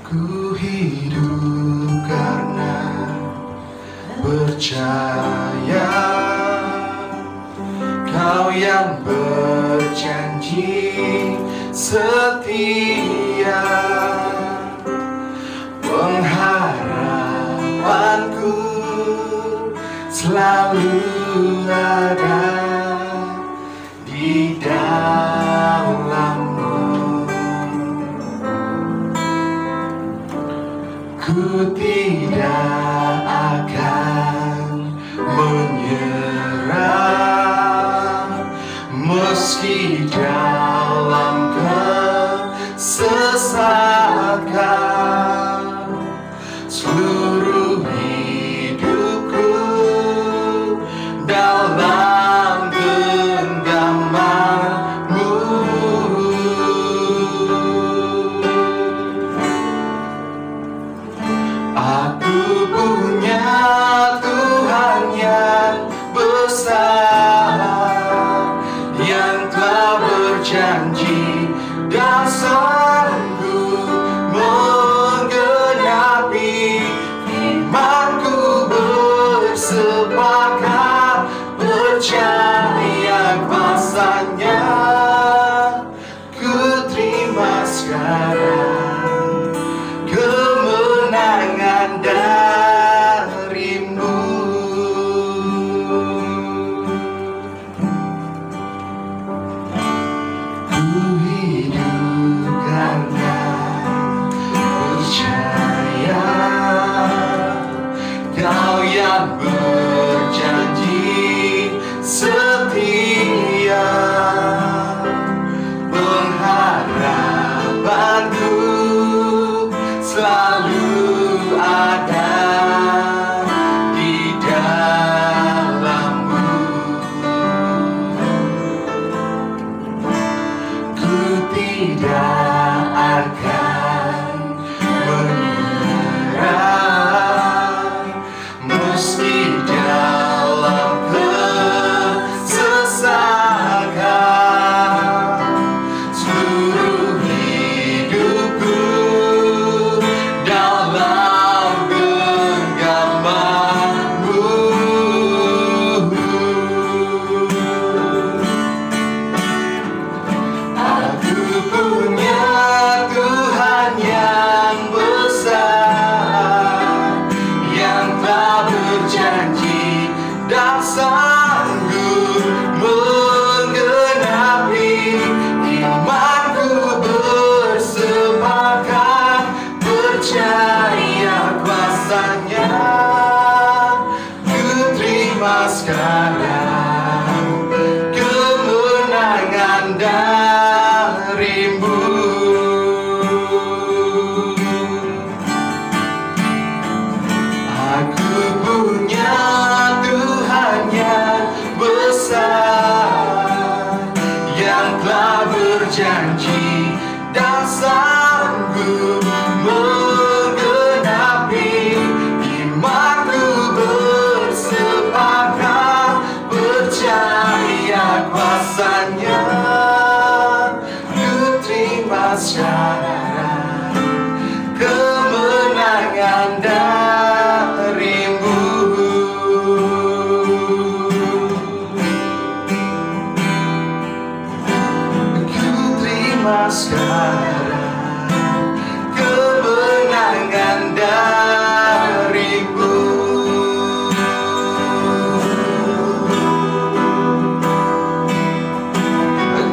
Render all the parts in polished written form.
Ku hidup karena percaya Kau yang berjanji setia. Pengharapanku selalu ada di dalam-Mu. Ku tidak akan menyerah meski dalam kesesatan. Seluruh hidupku dalam genggaman-Mu. Aku punya Tuhan yang besar, yang telah berjanji dan sanggup menggenapi imanku. Bersepakat percaya kuasa-Nya, ku terima sekarang kemenangan dari-Mu. Ku hidup karena percaya Kau yang berjanji setia. Pengharapanku selalu ada di dalam-Mu. Ku tidak akan menyerah meski dalam kesesatan. Seluruh hidupku dalam genggaman-Mu. Aku punya Tuhan yang besar, yang telah berjanji dan sanggup menggenapi imanku. Bersepakat percaya kuasa-Nya, ku terima sekarang kemenangan dari-Mu. Aku punya Tuhan yang besar, yang telah berjanji dan sanggup menggenapi imanku. Bersepakat percaya kuasa-Nya, ku terima sekarang kemenangan dari-Mu. Ku terima sekarang kemenangan dari-Mu.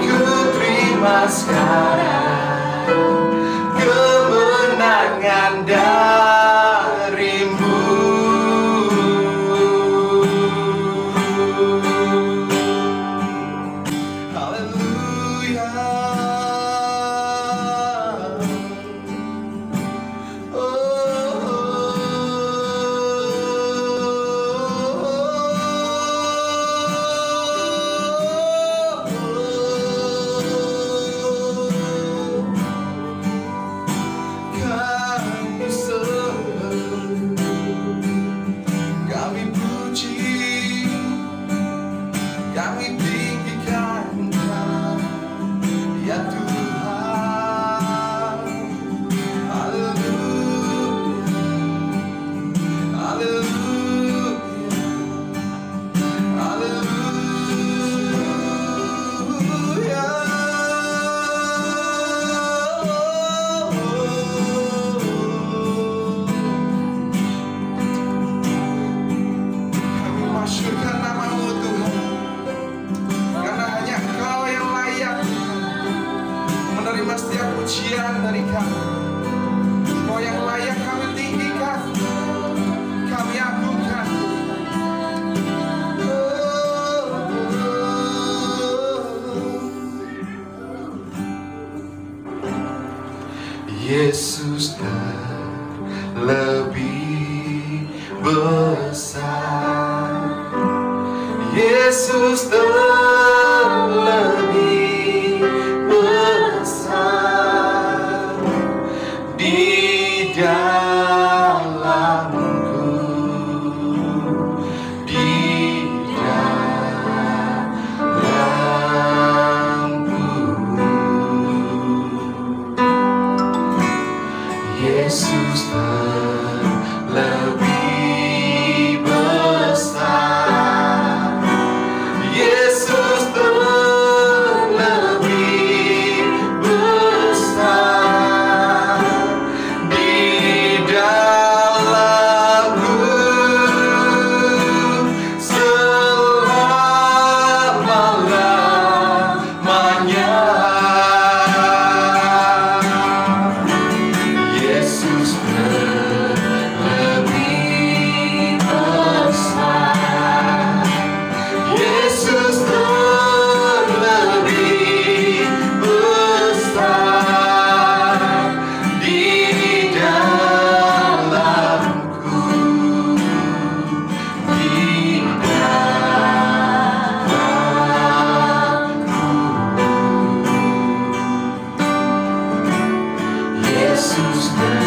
Ku terima sekarang kemenangan dari-Mu. Haleluya. Kami Yesus terlebih besar. Yesus terlebih besar di dalamku, di dalamku. Yesus terlebih besar. Yesus terlebih besar di dalamku selama-lamanya. Yesus terlebih besar. Yesus terlebih besar di dalamku, di dalamku. Yesus terlebih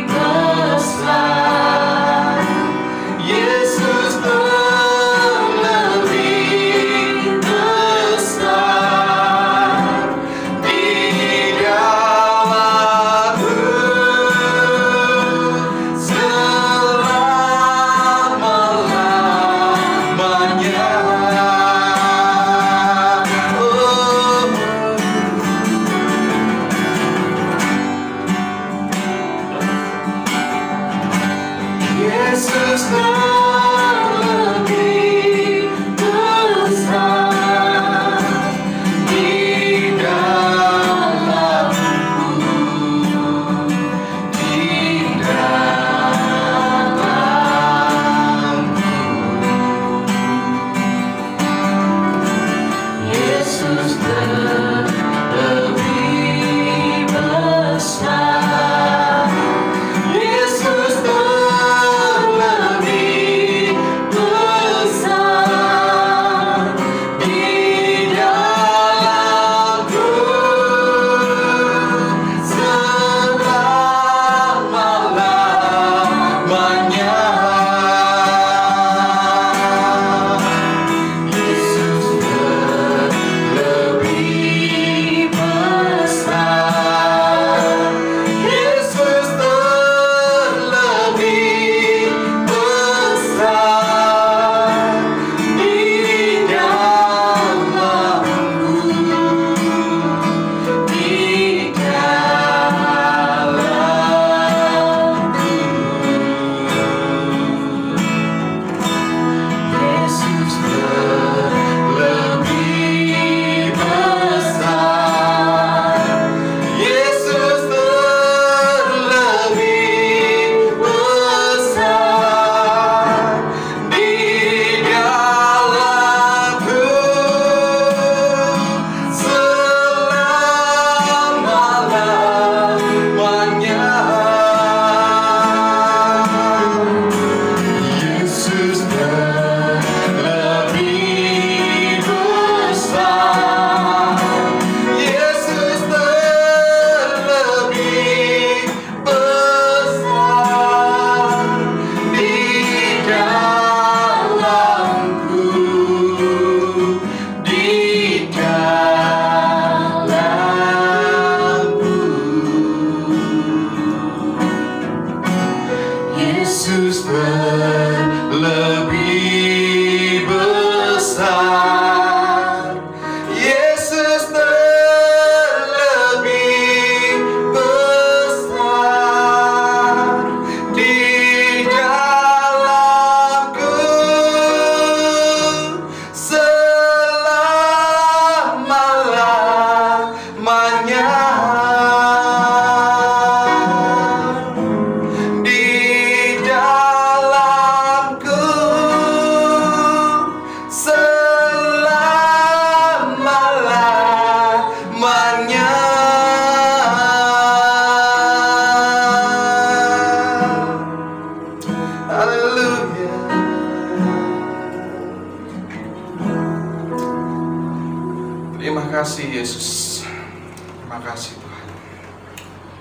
besar. Yesus terlebih besar di dalamku selama-lamanya. Oh,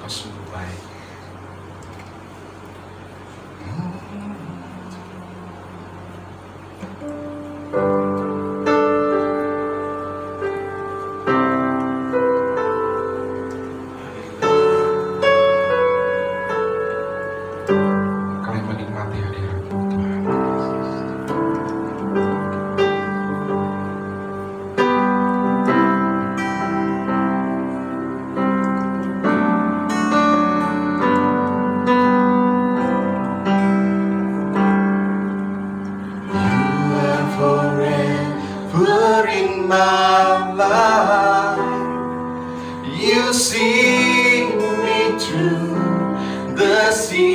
Engkau sungguh baik. Kami menikmati hadirat-Mu Tuhan. Forever in my life, you see me through the seasons.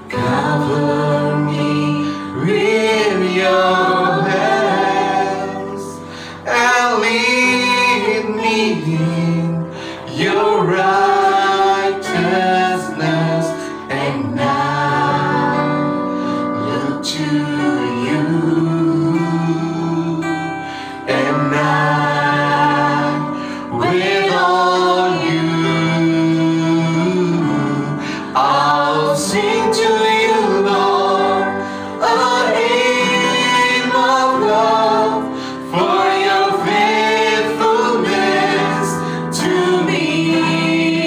Cover me with your hands and lead me in your righteousness, and now look to you, and I with all you, I'll sing to you, Lord, a hymn of love for your faithfulness to me.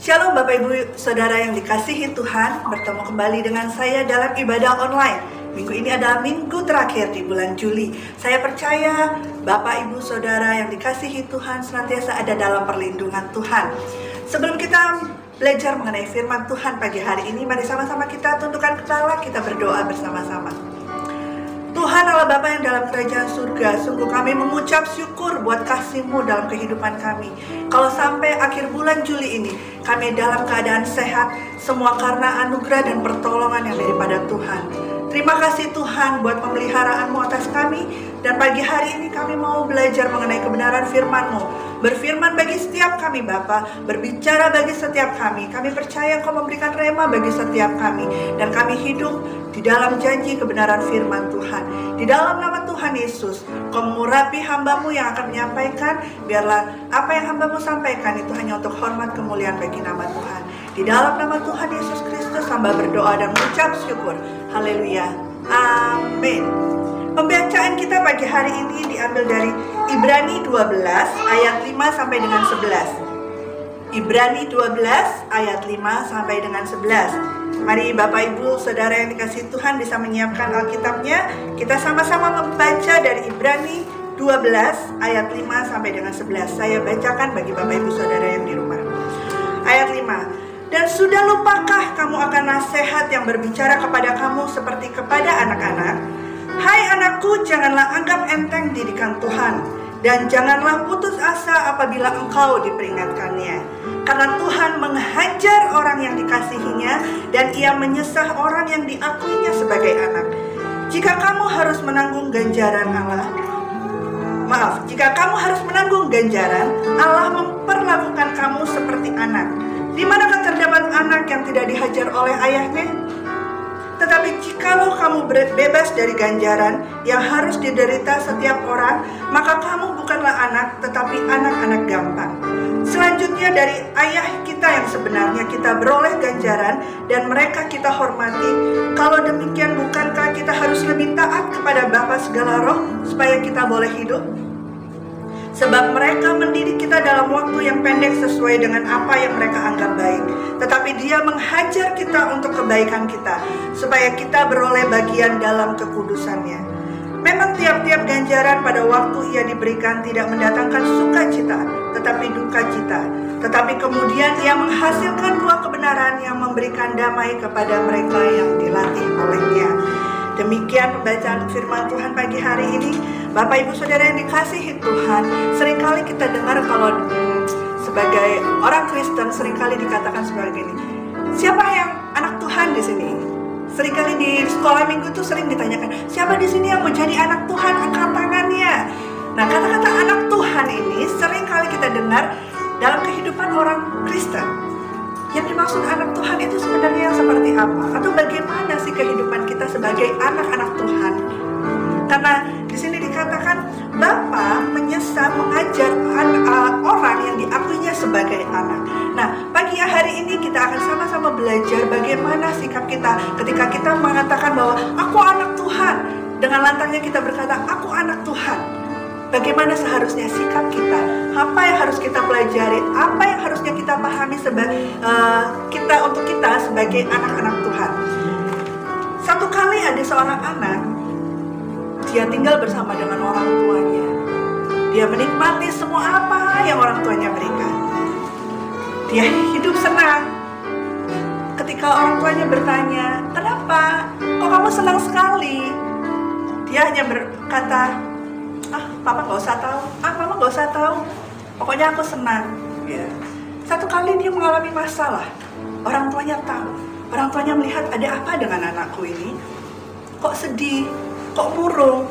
Shalom Bapak Ibu Saudara yang dikasihi Tuhan, bertemu kembali dengan saya dalam ibadah online. Minggu ini adalah minggu terakhir di bulan Juli. Saya percaya Bapak Ibu Saudara yang dikasihi Tuhan senantiasa ada dalam perlindungan Tuhan. Sebelum kita belajar mengenai firman Tuhan pagi hari ini, mari sama-sama kita tundukkan kepala, kita berdoa bersama-sama. Tuhan Allah Bapa yang dalam kerajaan surga, sungguh kami mengucap syukur buat kasih-Mu dalam kehidupan kami. Kalau sampai akhir bulan Juli ini, kami dalam keadaan sehat, semua karena anugerah dan pertolongan yang daripada Tuhan. Terima kasih Tuhan buat pemeliharaan-Mu atas kami. Dan pagi hari ini kami mau belajar mengenai kebenaran firman-Mu. Berfirman bagi setiap kami Bapa, berbicara bagi setiap kami. Kami percaya Engkau memberikan rema bagi setiap kami. Dan kami hidup di dalam janji kebenaran firman Tuhan. Di dalam nama Tuhan Yesus, Kau mengurapi hamba-Mu yang akan menyampaikan. Biarlah apa yang hamba-Mu sampaikan itu hanya untuk hormat kemuliaan bagi nama Tuhan. Di dalam nama Tuhan Yesus Kristus, hamba berdoa dan mengucap syukur. Haleluya. Amin. Pembacaan kita pagi hari ini diambil dari Ibrani 12 ayat 5 sampai dengan 11. Ibrani 12 ayat 5 sampai dengan 11. Mari Bapak Ibu Saudara yang dikasihi Tuhan bisa menyiapkan Alkitabnya. Kita sama-sama membaca dari Ibrani 12 ayat 5 sampai dengan 11. Saya bacakan bagi Bapak Ibu Saudara yang di rumah. Ayat 5. Dan sudah lupakah kamu akan nasihat yang berbicara kepada kamu seperti kepada anak-anak? Hai anakku, janganlah anggap enteng didikan Tuhan, dan janganlah putus asa apabila engkau diperingatkannya. Karena Tuhan menghajar orang yang dikasihinya, dan Ia menyesah orang yang diakuinya sebagai anak. Jika kamu harus menanggung ganjaran jika kamu harus menanggung ganjaran, Allah memperlakukan kamu seperti anak. Di manakah terdapat anak yang tidak dihajar oleh ayahnya? Tetapi jikalau kamu bebas dari ganjaran yang harus diderita setiap orang, maka kamu bukanlah anak, tetapi anak-anak gampang. Selanjutnya dari ayah kita yang sebenarnya kita beroleh ganjaran dan mereka kita hormati. Kalau demikian, bukankah kita harus lebih taat kepada Bapa segala roh supaya kita boleh hidup? Sebab mereka mendidik kita dalam waktu yang pendek sesuai dengan apa yang mereka anggap baik. Tetapi Dia menghajar kita untuk kebaikan kita, supaya kita beroleh bagian dalam kekudusannya. Memang tiap-tiap ganjaran pada waktu ia diberikan tidak mendatangkan sukacita, tetapi duka cita. Tetapi kemudian Ia menghasilkan buah kebenaran yang memberikan damai kepada mereka yang dilatih olehnya. Demikian pembacaan firman Tuhan pagi hari ini. Bapak Ibu Saudara yang dikasihi Tuhan, seringkali kita dengar kalau sebagai orang Kristen seringkali dikatakan seperti ini. Siapa yang anak Tuhan di sini? Seringkali di sekolah minggu tuh sering ditanyakan, siapa di sini yang mau jadi anak Tuhan? Angkat tangannya. Nah, kata-kata anak Tuhan ini seringkali kita dengar dalam kehidupan orang Kristen. Yang dimaksud anak Tuhan itu sebenarnya seperti apa? Atau bagaimana sih kehidupan kita sebagai anak-anak Tuhan? Karena di sini dikatakan Bapa menyesal mengajar orang yang diakuinya sebagai anak. Nah, pagi hari ini kita akan sama-sama belajar bagaimana sikap kita ketika kita mengatakan bahwa aku anak Tuhan. Dengan lantangnya kita berkata, aku anak Tuhan. Bagaimana seharusnya sikap kita? Apa yang harus kita pelajari? Apa yang harusnya kita pahami untuk kita sebagai anak-anak Tuhan? Satu kali ada seorang anak, dia tinggal bersama dengan orang tuanya. Dia menikmati semua apa yang orang tuanya berikan. Dia hidup senang. Ketika orang tuanya bertanya, kenapa? Kok kamu senang sekali? Dia hanya berkata, Papa gak usah tahu. Mama gak usah tahu. Pokoknya aku senang. Ya. Satu kali dia mengalami masalah. Orang tuanya tahu. Orang tuanya melihat ada apa dengan anakku ini. Kok sedih? Kok murung?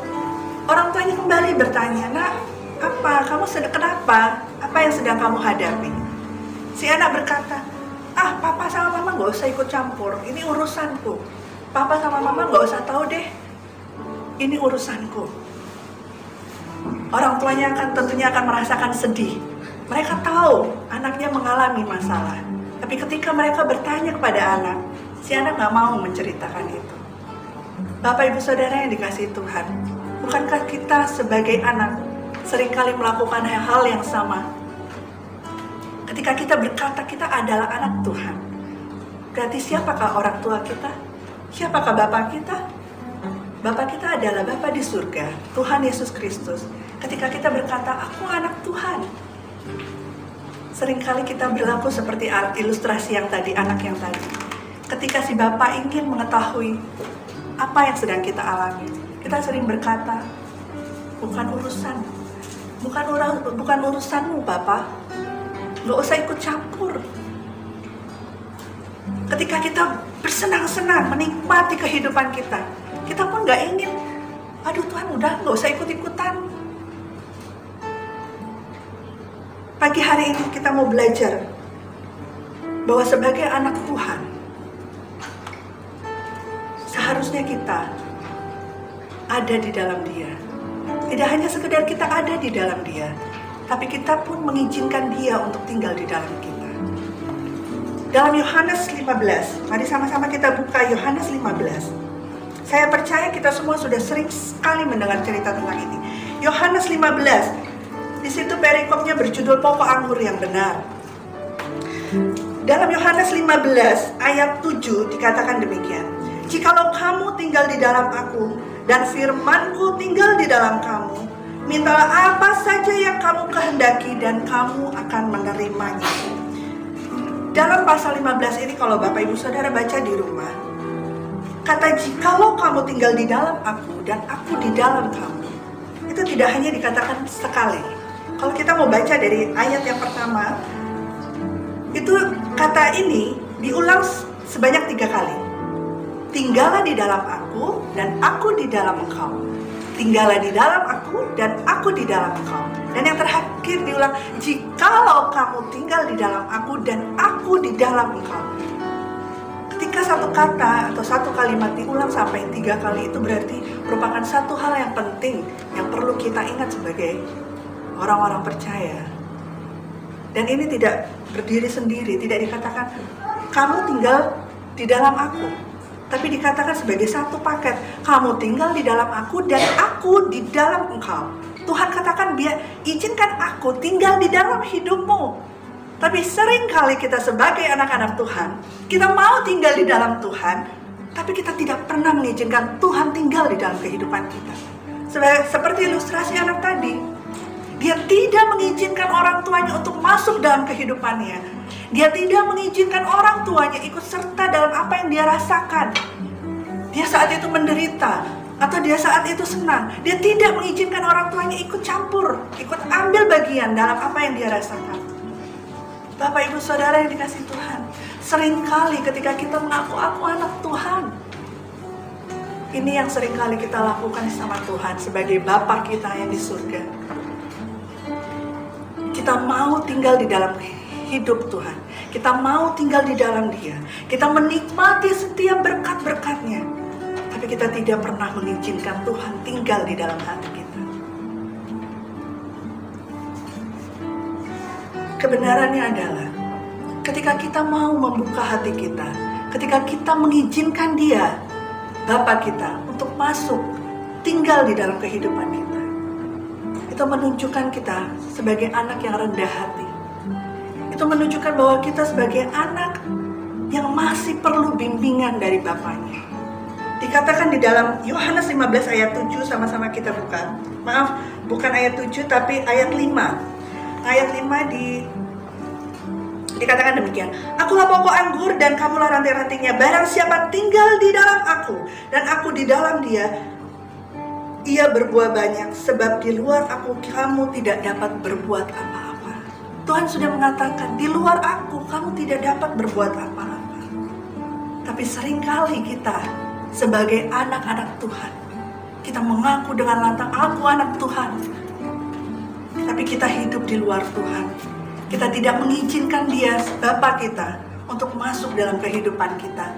Orang tuanya kembali bertanya, nak, apa? Kamu kenapa? Apa yang sedang kamu hadapi? Si anak berkata, Papa sama Mama gak usah ikut campur. Ini urusanku. Papa sama Mama gak usah tahu deh. Ini urusanku. Orang tuanya tentunya akan merasakan sedih. Mereka tahu anaknya mengalami masalah. Tapi ketika mereka bertanya kepada anak, si anak gak mau menceritakan itu. Bapak Ibu Saudara yang dikasihi Tuhan, bukankah kita sebagai anak seringkali melakukan hal-hal yang sama? Ketika kita berkata kita adalah anak Tuhan, berarti siapakah orang tua kita? Siapakah Bapa kita? Bapa kita adalah Bapa di surga, Tuhan Yesus Kristus. Ketika kita berkata, aku anak Tuhan, seringkali kita berlaku seperti ilustrasi yang tadi, anak yang tadi. Ketika si Bapa ingin mengetahui apa yang sedang kita alami, kita sering berkata, bukan urusanmu Bapa, gak usah ikut campur. Ketika kita bersenang-senang menikmati kehidupan kita, kita pun gak ingin, aduh Tuhan udah gak usah ikut-ikutan. Pagi hari ini kita mau belajar bahwa sebagai anak Tuhan, seharusnya kita ada di dalam Dia. Tidak hanya sekedar kita ada di dalam Dia, tapi kita pun mengizinkan Dia untuk tinggal di dalam kita. Dalam Yohanes 15, mari sama-sama kita buka Yohanes 15. Saya percaya kita semua sudah sering sekali mendengar cerita tentang ini. Yohanes 15, di situ perikopnya berjudul pokok anggur yang benar. Dalam Yohanes 15 ayat 7 dikatakan demikian. Jikalau kamu tinggal di dalam aku dan firman-Ku tinggal di dalam kamu, mintalah apa saja yang kamu kehendaki dan kamu akan menerimanya. Dalam pasal 15 ini kalau Bapak Ibu Saudara baca di rumah, kata jikalau kamu tinggal di dalam aku dan aku di dalam kamu, itu tidak hanya dikatakan sekali. Kalau kita mau baca dari ayat yang pertama, itu kata ini diulang sebanyak 3 kali. Tinggallah di dalam aku dan aku di dalam engkau. Tinggallah di dalam aku dan aku di dalam engkau. Dan yang terakhir diulang, jikalau kamu tinggal di dalam aku dan aku di dalam engkau. Ketika satu kata atau satu kalimat diulang sampai 3 kali, itu berarti merupakan satu hal yang penting yang perlu kita ingat sebagai orang-orang percaya. Dan ini tidak berdiri sendiri, tidak dikatakan kamu tinggal di dalam aku, tapi dikatakan sebagai satu paket. Kamu tinggal di dalam aku dan aku di dalam engkau. Tuhan katakan, biar izinkan aku tinggal di dalam hidupmu. Tapi seringkali kita sebagai anak-anak Tuhan, kita mau tinggal di dalam Tuhan, tapi kita tidak pernah mengizinkan Tuhan tinggal di dalam kehidupan kita. Seperti ilustrasi anak tadi, dia tidak mengizinkan orang tuanya untuk masuk dalam kehidupannya. Dia tidak mengizinkan orang tuanya ikut serta dalam apa yang dia rasakan. Dia saat itu menderita atau dia saat itu senang. Dia tidak mengizinkan orang tuanya ikut campur, ikut ambil bagian dalam apa yang dia rasakan. Bapak Ibu Saudara yang dikasihi Tuhan, seringkali ketika kita mengaku aku anak Tuhan, ini yang seringkali kita lakukan sama Tuhan sebagai Bapa kita yang di surga. Kita mau tinggal di dalam hidup Tuhan. Kita mau tinggal di dalam Dia. Kita menikmati setiap berkat-berkat-Nya. Tapi kita tidak pernah mengizinkan Tuhan tinggal di dalam hati kita. Kebenarannya adalah ketika kita mau membuka hati kita, ketika kita mengizinkan Dia, Bapa kita, untuk masuk tinggal di dalam kehidupan kita, itu menunjukkan kita sebagai anak yang rendah hati. Itu menunjukkan bahwa kita sebagai anak yang masih perlu bimbingan dari Bapaknya. Dikatakan di dalam Yohanes 15 ayat 7, sama-sama kita buka. Maaf, bukan ayat 7 tapi ayat 5. Ayat 5 dikatakan demikian. Akulah pokok anggur dan kamulah ranting-rantingnya. Barang siapa tinggal di dalam aku dan aku di dalam dia, ia berbuah banyak, sebab di luar aku kamu tidak dapat berbuat apa-apa. Tuhan sudah mengatakan, di luar aku kamu tidak dapat berbuat apa-apa. Tapi seringkali kita sebagai anak-anak Tuhan, kita mengaku dengan lantang, aku anak Tuhan. Tapi kita hidup di luar Tuhan. Kita tidak mengizinkan Dia, Bapa kita, untuk masuk dalam kehidupan kita,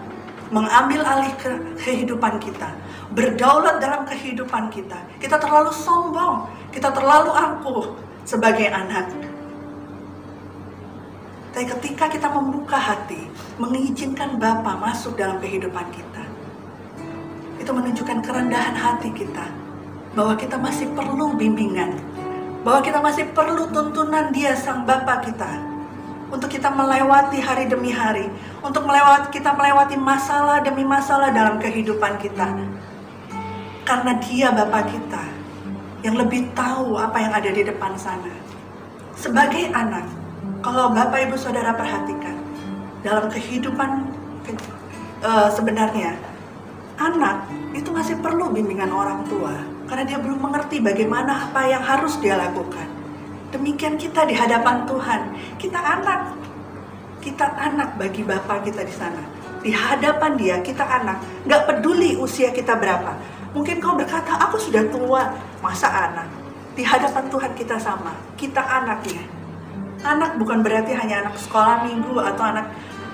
mengambil alih kehidupan kita, berdaulat dalam kehidupan kita. Kita terlalu sombong, kita terlalu angkuh sebagai anak. Tapi ketika kita membuka hati, mengizinkan Bapa masuk dalam kehidupan kita, itu menunjukkan kerendahan hati kita, bahwa kita masih perlu bimbingan, bahwa kita masih perlu tuntunan Dia, Sang Bapa kita. untuk kita melewati hari demi hari, untuk kita melewati masalah demi masalah dalam kehidupan kita. Karena Dia Bapa kita yang lebih tahu apa yang ada di depan sana. Sebagai anak, kalau Bapak Ibu Saudara perhatikan, dalam kehidupan sebenarnya, anak itu masih perlu bimbingan orang tua, karena dia belum mengerti bagaimana apa yang harus dia lakukan. Demikian kita di hadapan Tuhan, kita anak bagi Bapa kita di sana. Di hadapan Dia kita anak, nggak peduli usia kita berapa. Mungkin kau berkata, aku sudah tua, masa anak? Di hadapan Tuhan kita sama, kita anaknya. Anak bukan berarti hanya anak sekolah minggu atau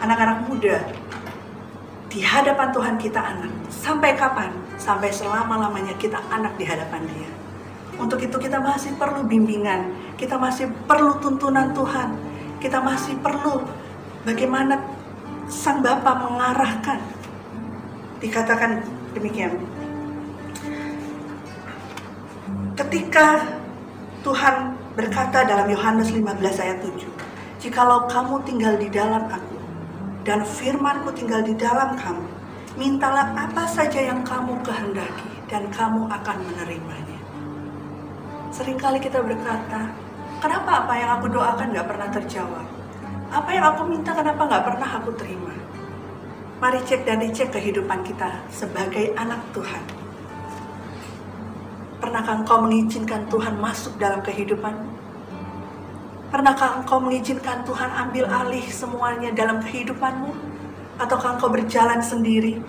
anak-anak muda. Di hadapan Tuhan kita anak. Sampai kapan? Sampai selama-lamanya kita anak di hadapan Dia. Untuk itu kita masih perlu bimbingan, kita masih perlu tuntunan Tuhan, kita masih perlu bagaimana Sang Bapa mengarahkan. Dikatakan demikian. Ketika Tuhan berkata dalam Yohanes 15 ayat 7, "Jikalau kamu tinggal di dalam Aku, dan firman-Ku tinggal di dalam kamu, mintalah apa saja yang kamu kehendaki, dan kamu akan menerimanya." Seringkali kita berkata, kenapa apa yang aku doakan gak pernah terjawab? Apa yang aku minta kenapa gak pernah aku terima? Mari cek dan dicek kehidupan kita sebagai anak Tuhan. Pernahkah engkau mengizinkan Tuhan masuk dalam kehidupanmu? Pernahkah engkau mengizinkan Tuhan ambil alih semuanya dalam kehidupanmu? Ataukah engkau berjalan sendiri?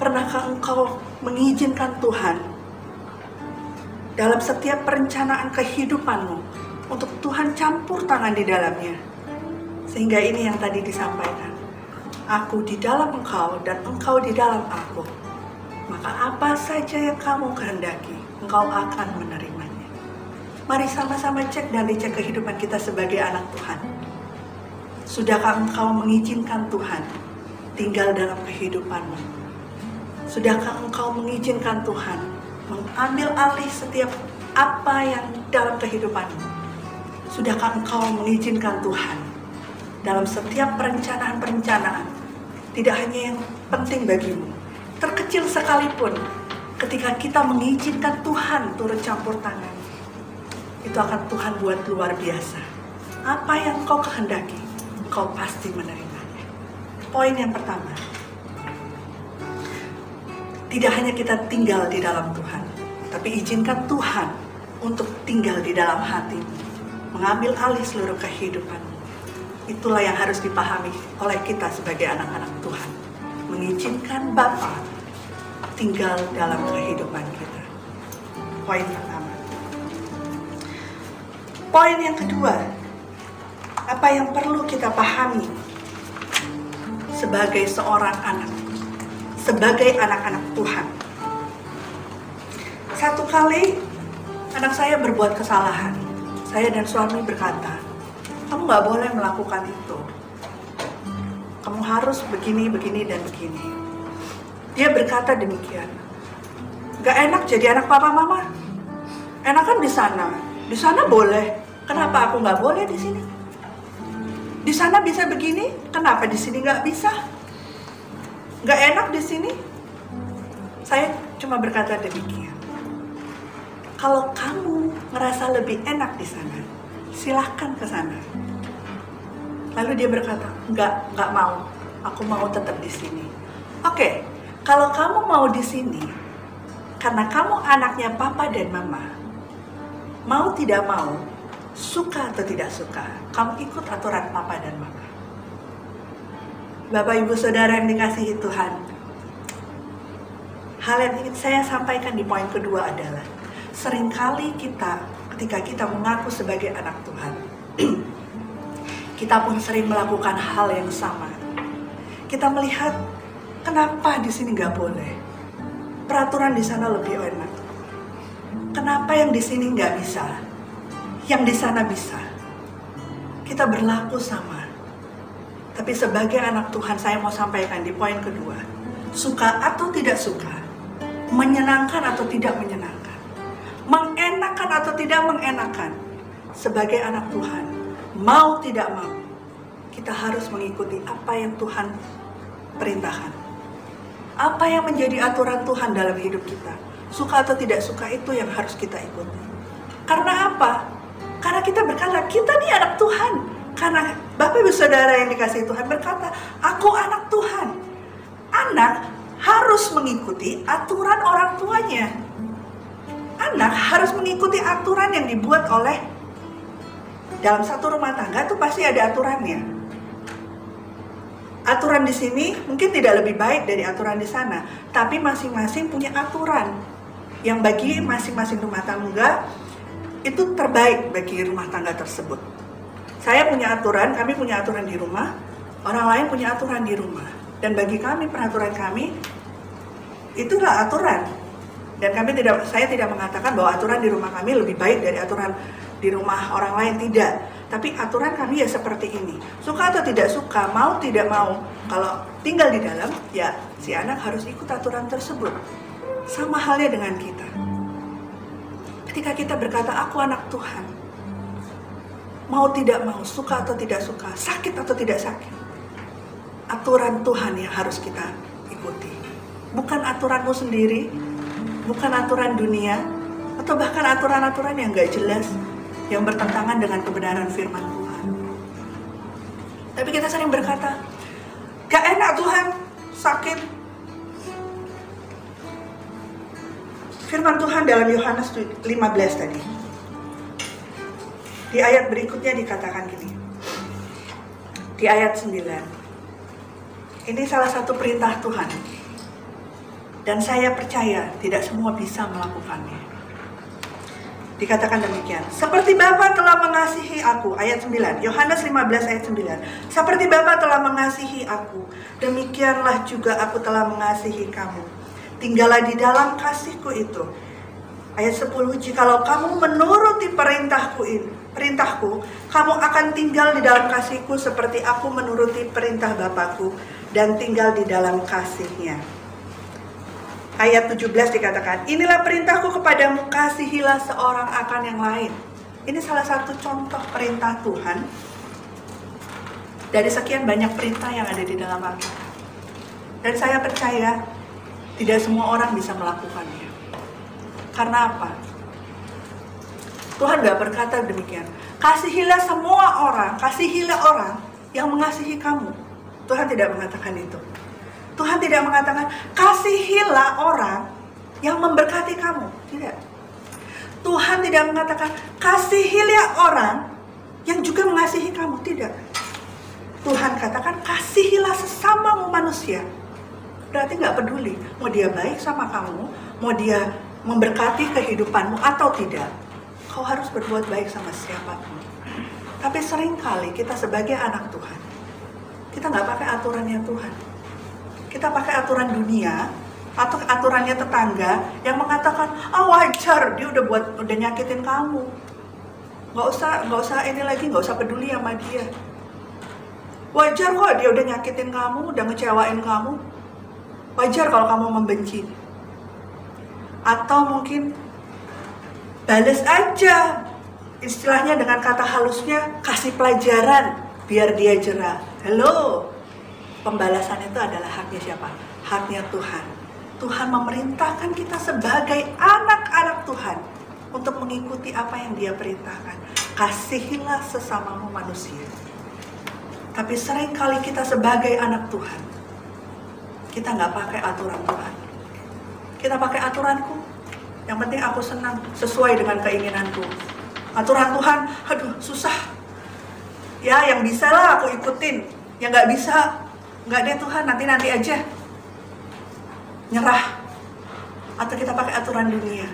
Pernahkah engkau mengizinkan Tuhan dalam setiap perencanaan kehidupanmu untuk Tuhan campur tangan di dalamnya? Sehingga ini yang tadi disampaikan, Aku di dalam engkau dan engkau di dalam Aku, maka apa saja yang kamu kehendaki, engkau akan menerimanya. Mari sama-sama cek dan dicek kehidupan kita sebagai anak Tuhan. Sudahkah engkau mengizinkan Tuhan tinggal dalam kehidupanmu? Sudahkah engkau mengizinkan Tuhan mengambil alih setiap apa yang dalam kehidupanmu? Sudahkah engkau mengizinkan Tuhan dalam setiap perencanaan-perencanaan, tidak hanya yang penting bagimu, terkecil sekalipun, ketika kita mengizinkan Tuhan turut campur tangan, itu akan Tuhan buat luar biasa. Apa yang engkau kehendaki, engkau pasti menerimanya. Poin yang pertama, tidak hanya kita tinggal di dalam Tuhan, tapi izinkan Tuhan untuk tinggal di dalam hatimu, mengambil alih seluruh kehidupanmu. Itulah yang harus dipahami oleh kita sebagai anak-anak Tuhan. Mengizinkan Bapa tinggal dalam kehidupan kita. Poin pertama. Poin yang kedua, apa yang perlu kita pahami sebagai seorang anak, sebagai anak-anak Tuhan. Satu kali anak saya berbuat kesalahan. Saya dan suami berkata, kamu gak boleh melakukan itu. Kamu harus begini, begini, dan begini. Dia berkata demikian. Gak enak jadi anak papa mama. Enak kan di sana. Di sana boleh. Kenapa aku gak boleh di sini? Di sana bisa begini. Kenapa di sini gak bisa? Gak enak di sini. Saya cuma berkata demikian. Kalau kamu ngerasa lebih enak di sana, silahkan ke sana. Lalu dia berkata, nggak mau. Aku mau tetap di sini. Oke, kalau kamu mau di sini, karena kamu anaknya papa dan mama, mau tidak mau, suka atau tidak suka, kamu ikut aturan papa dan mama. Bapak Ibu Saudara yang dikasihi Tuhan, hal yang ingin saya sampaikan di poin kedua adalah, seringkali kita, ketika kita mengaku sebagai anak Tuhan, kita pun sering melakukan hal yang sama. Kita melihat, kenapa di sini nggak boleh? Peraturan di sana lebih enak. Kenapa yang di sini nggak bisa? Yang di sana bisa. Kita berlaku sama. Tapi sebagai anak Tuhan, saya mau sampaikan di poin kedua, suka atau tidak suka, menyenangkan atau tidak menyenangkan, mengenakan atau tidak mengenakan, sebagai anak Tuhan, mau tidak mau, kita harus mengikuti apa yang Tuhan perintahkan. Apa yang menjadi aturan Tuhan dalam hidup kita, suka atau tidak suka, itu yang harus kita ikuti. Karena apa? Karena kita berkata, kita nih anak Tuhan. Karena Bapak Ibu Saudara yang dikasihi Tuhan berkata, aku anak Tuhan. Anak harus mengikuti aturan orang tuanya. Anak harus mengikuti aturan yang dibuat oleh, dalam satu rumah tangga itu pasti ada aturannya. Aturan di sini mungkin tidak lebih baik dari aturan di sana, tapi masing-masing punya aturan yang bagi masing-masing rumah tangga itu terbaik bagi rumah tangga tersebut. Saya punya aturan, kami punya aturan di rumah, orang lain punya aturan di rumah, dan bagi kami peraturan kami itulah aturan. Dan saya tidak mengatakan bahwa aturan di rumah kami lebih baik dari aturan di rumah orang lain, tidak. Tapi aturan kami ya seperti ini. Suka atau tidak suka, mau tidak mau, kalau tinggal di dalam, ya si anak harus ikut aturan tersebut. Sama halnya dengan kita. Ketika kita berkata, aku anak Tuhan, mau tidak mau, suka atau tidak suka, sakit atau tidak sakit, aturan Tuhan yang harus kita ikuti. Bukan aturanmu sendiri, bukan aturan dunia, atau bahkan aturan-aturan yang gak jelas, yang bertentangan dengan kebenaran firman Tuhan. Tapi kita sering berkata, gak enak Tuhan, sakit. Firman Tuhan dalam Yohanes 15 tadi, di ayat berikutnya dikatakan gini, di ayat 9, ini salah satu perintah Tuhan, dan saya percaya tidak semua bisa melakukannya. Dikatakan demikian, seperti Bapa telah mengasihi aku, ayat 9, Yohanes 15 ayat 9, seperti Bapa telah mengasihi aku, demikianlah juga aku telah mengasihi kamu. Tinggallah di dalam kasihku itu. Ayat 10, jikalau kamu menuruti perintahku, kamu akan tinggal di dalam kasihku seperti aku menuruti perintah Bapakku dan tinggal di dalam kasihnya. Ayat 17 dikatakan, inilah perintahku kepadamu, kasihilah seorang akan yang lain. Ini salah satu contoh perintah Tuhan dari sekian banyak perintah yang ada di dalam Alkitab. Dan saya percaya tidak semua orang bisa melakukannya. Karena apa? Tuhan gak berkata demikian, kasihilah semua orang, kasihilah orang yang mengasihi kamu. Tuhan tidak mengatakan itu. Tuhan tidak mengatakan, kasihilah orang yang memberkati kamu. Tidak. Tuhan tidak mengatakan, kasihilah orang yang juga mengasihi kamu. Tidak. Tuhan katakan, kasihilah sesamamu manusia. Berarti gak peduli, mau dia baik sama kamu, mau dia memberkati kehidupanmu atau tidak. Kau harus berbuat baik sama siapapun. Tapi seringkali kita sebagai anak Tuhan, kita gak pakai aturannya Tuhan. Kita pakai aturan dunia atau aturannya tetangga yang mengatakan, wajar dia udah nyakitin kamu, nggak usah ini lagi, nggak usah peduli sama dia. Wajar kok dia udah nyakitin kamu, udah ngecewain kamu. Wajar kalau kamu membenci. Atau mungkin bales aja, istilahnya dengan kata halusnya, kasih pelajaran biar dia jerah. Hello. Pembalasan itu adalah haknya siapa? Haknya Tuhan. Tuhan memerintahkan kita sebagai anak-anak Tuhan untuk mengikuti apa yang Dia perintahkan. Kasihilah sesamamu manusia. Tapi seringkali kita sebagai anak Tuhan, kita nggak pakai aturan Tuhan. Kita pakai aturanku. Yang penting aku senang sesuai dengan keinginanku. Aturan Tuhan, aduh susah. Ya yang bisa lah aku ikutin. Yang nggak bisa, nggak deh Tuhan, nanti aja. Nyerah. Atau kita pakai aturan dunia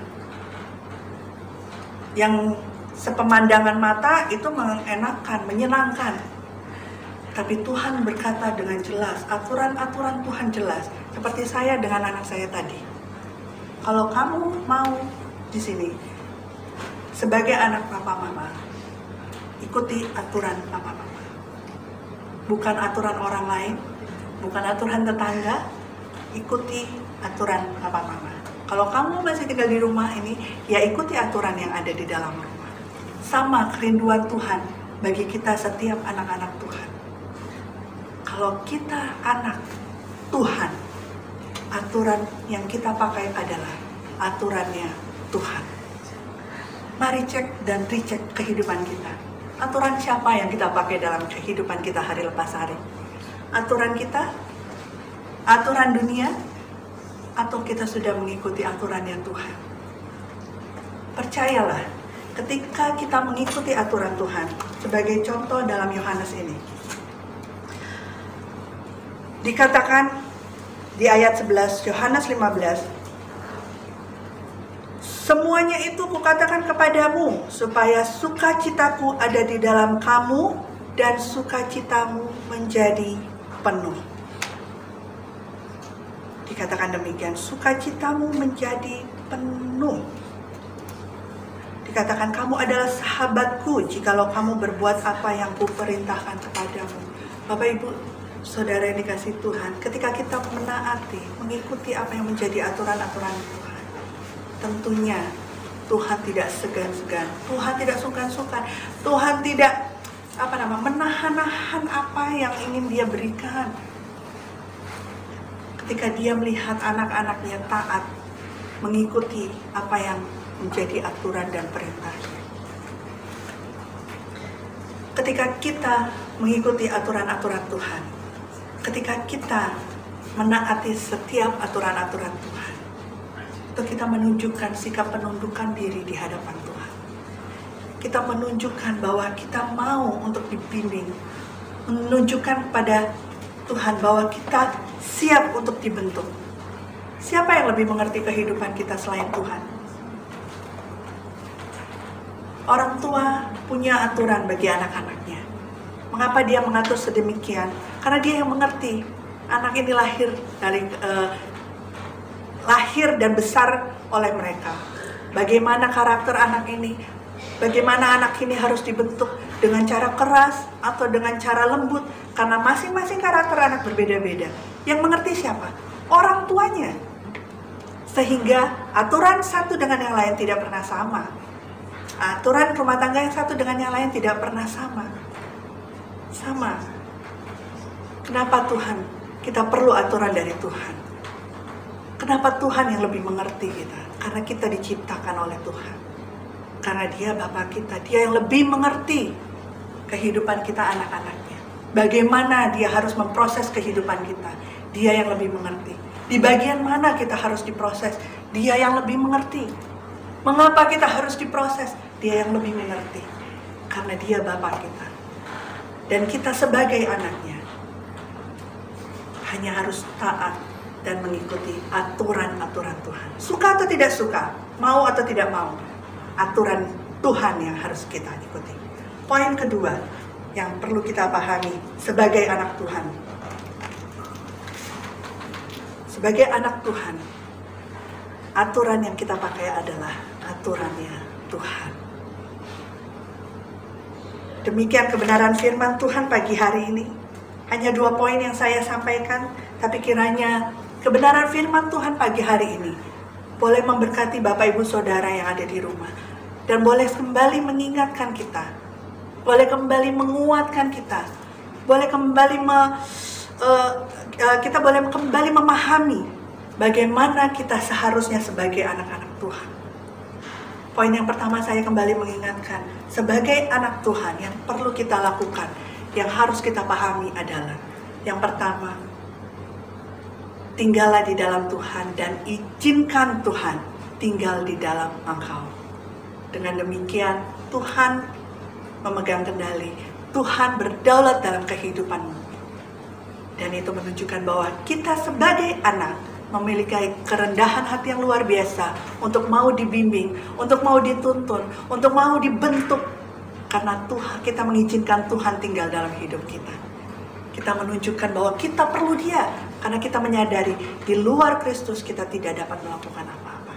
yang sepemandangan mata itu mengenakan, menyenangkan. Tapi Tuhan berkata dengan jelas, aturan-aturan Tuhan jelas. Seperti saya dengan anak saya tadi. Kalau kamu mau di sini sebagai anak papa mama, ikuti aturan papa mama. Bukan aturan orang lain, bukan aturan tetangga, ikuti aturan papa mama. Kalau kamu masih tinggal di rumah ini, ya ikuti aturan yang ada di dalam rumah. sama kerinduan Tuhan bagi kita setiap anak-anak Tuhan. Kalau kita anak Tuhan, aturan yang kita pakai adalah aturannya Tuhan. Mari cek dan recheck kehidupan kita. Aturan siapa yang kita pakai dalam kehidupan kita hari lepas hari? Aturan kita? Aturan dunia? Atau kita sudah mengikuti aturannya Tuhan? Percayalah, ketika kita mengikuti aturan Tuhan, sebagai contoh dalam Yohanes ini, dikatakan di ayat 11, Yohanes 15, semuanya itu kukatakan kepadamu, supaya sukacitaku ada di dalam kamu, dan sukacitamu menjadi penuh. Dikatakan demikian, sukacitamu menjadi penuh. Dikatakan kamu adalah sahabatku jikalau kamu berbuat apa yang kuperintahkan kepadamu. Bapak Ibu, saudara yang dikasihi Tuhan, ketika kita menaati, mengikuti apa yang menjadi aturan-aturan Tuhan, tentunya Tuhan tidak segan-segan, Tuhan tidak sungkan-sungkan, Tuhan tidak menahan-nahan apa yang ingin Dia berikan. Ketika Dia melihat anak-anaknya taat mengikuti apa yang menjadi aturan dan perintahnya. Ketika kita mengikuti aturan-aturan Tuhan, ketika kita menaati setiap aturan-aturan Tuhan, itu kita menunjukkan sikap penundukan diri di hadapan Tuhan. Kita menunjukkan bahwa kita mau untuk dibimbing, menunjukkan pada Tuhan bahwa kita siap untuk dibentuk. Siapa yang lebih mengerti kehidupan kita selain Tuhan? Orang tua punya aturan bagi anak-anaknya. Mengapa dia mengatur sedemikian? Karena dia yang mengerti. Anak ini lahir dan besar oleh mereka. Bagaimana karakter anak ini? Bagaimana anak ini harus dibentuk dengan cara keras atau dengan cara lembut? Karena masing-masing karakter anak berbeda-beda. Yang mengerti siapa? Orang tuanya. Sehingga aturan satu dengan yang lain tidak pernah sama. Aturan rumah tangga yang satu dengan yang lain tidak pernah sama. Kenapa Tuhan? Kita perlu aturan dari Tuhan. Kenapa Tuhan yang lebih mengerti kita? Karena kita diciptakan oleh Tuhan. Karena Dia Bapa kita, Dia yang lebih mengerti kehidupan kita anak-anaknya. Bagaimana Dia harus memproses kehidupan kita, Dia yang lebih mengerti. Di bagian mana kita harus diproses, Dia yang lebih mengerti. Mengapa kita harus diproses? Dia yang lebih mengerti. Karena Dia Bapa kita. Dan kita sebagai anaknya hanya harus taat dan mengikuti aturan-aturan Tuhan. Suka atau tidak suka, mau atau tidak mau, aturan Tuhan yang harus kita ikuti. Poin kedua yang perlu kita pahami sebagai anak Tuhan. Sebagai anak Tuhan, aturan yang kita pakai adalah aturannya Tuhan. Demikian kebenaran firman Tuhan pagi hari ini. Hanya 2 poin yang saya sampaikan, tapi kiranya kebenaran firman Tuhan pagi hari ini boleh memberkati Bapak Ibu Saudara yang ada di rumah. Dan boleh kembali mengingatkan kita, boleh kembali menguatkan kita, boleh kembali kita boleh kembali memahami bagaimana kita seharusnya sebagai anak-anak Tuhan. Poin yang pertama saya kembali mengingatkan, sebagai anak Tuhan yang perlu kita lakukan, yang harus kita pahami adalah, yang pertama, tinggallah di dalam Tuhan dan izinkan Tuhan tinggal di dalam engkau. Dengan demikian, Tuhan memegang kendali, Tuhan berdaulat dalam kehidupanmu. Dan itu menunjukkan bahwa kita sebagai anak memiliki kerendahan hati yang luar biasa untuk mau dibimbing, untuk mau dituntun, untuk mau dibentuk. Karena Tuhan, kita mengizinkan Tuhan tinggal dalam hidup kita. Kita menunjukkan bahwa kita perlu Dia, karena kita menyadari di luar Kristus kita tidak dapat melakukan apa-apa.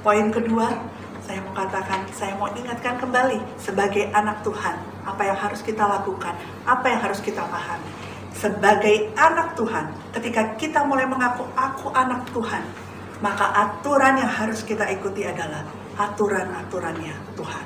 Poin kedua, saya mau katakan, saya mau ingatkan kembali sebagai anak Tuhan, apa yang harus kita lakukan, apa yang harus kita pahami. Sebagai anak Tuhan, ketika kita mulai mengaku aku anak Tuhan, maka aturan yang harus kita ikuti adalah aturan-aturannya Tuhan.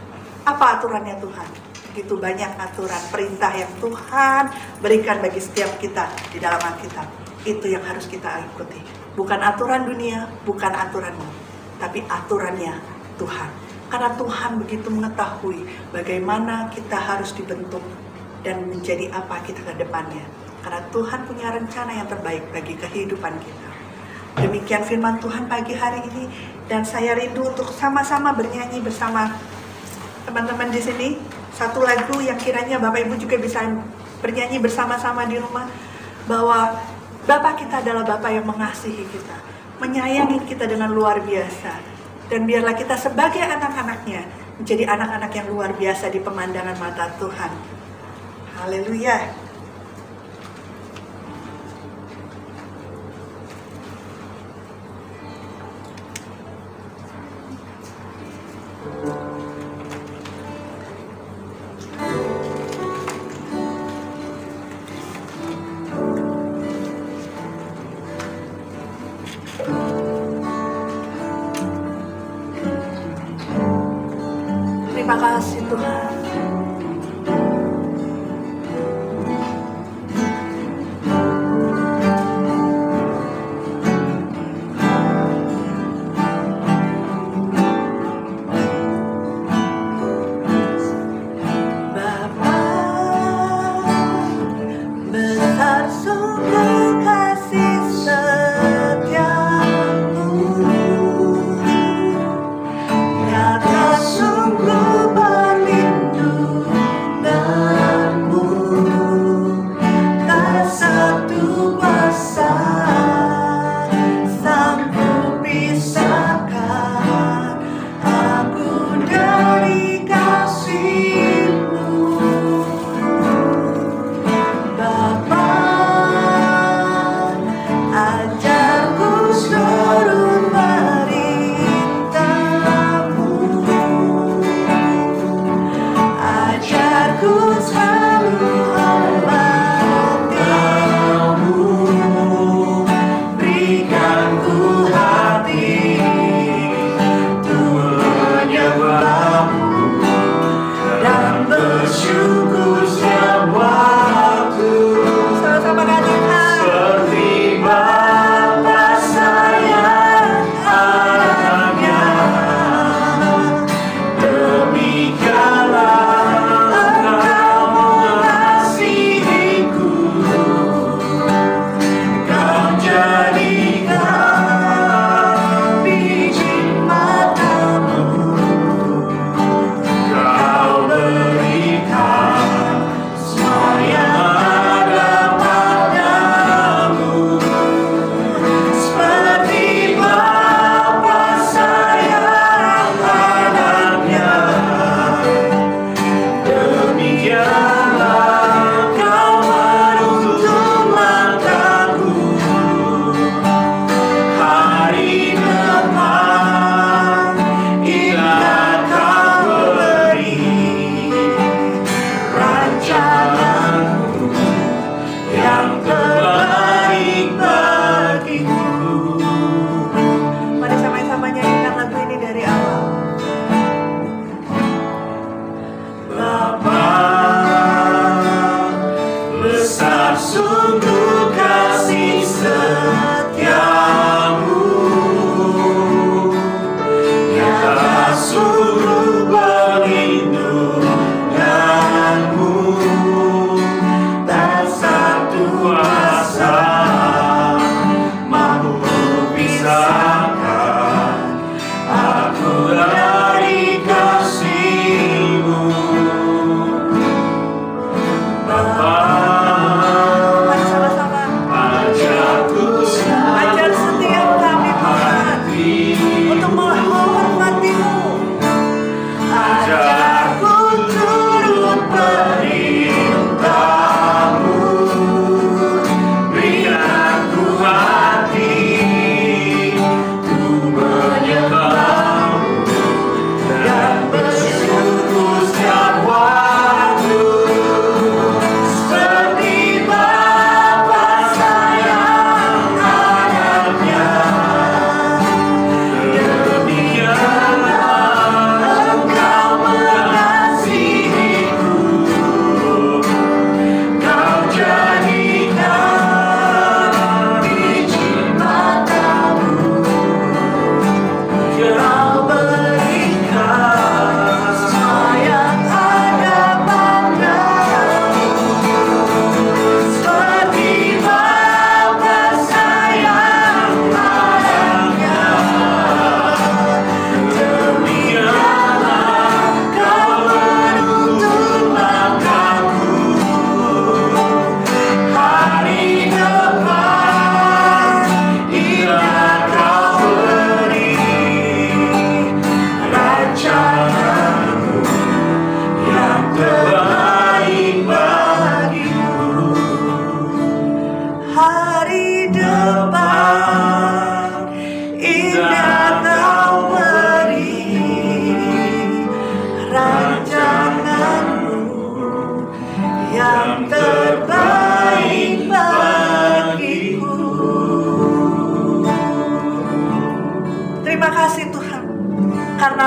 Apa aturannya Tuhan? Begitu banyak aturan, perintah yang Tuhan berikan bagi setiap kita di dalam Alkitab. Itu yang harus kita ikuti. Bukan aturan dunia, bukan aturanmu, tapi aturannya Tuhan. Karena Tuhan begitu mengetahui bagaimana kita harus dibentuk dan menjadi apa kita ke depannya. Karena Tuhan punya rencana yang terbaik bagi kehidupan kita. Demikian firman Tuhan pagi hari ini, dan saya rindu untuk sama-sama bernyanyi bersama teman-teman di sini satu lagu yang kiranya Bapak Ibu juga bisa bernyanyi bersama-sama di rumah, bahwa Bapak kita adalah Bapak yang mengasihi kita, menyayangi kita dengan luar biasa, dan biarlah kita sebagai anak-anaknya menjadi anak-anak yang luar biasa di pemandangan mata Tuhan. Haleluya. Terima kasih Tuhan. Nyata sungguh berlimpah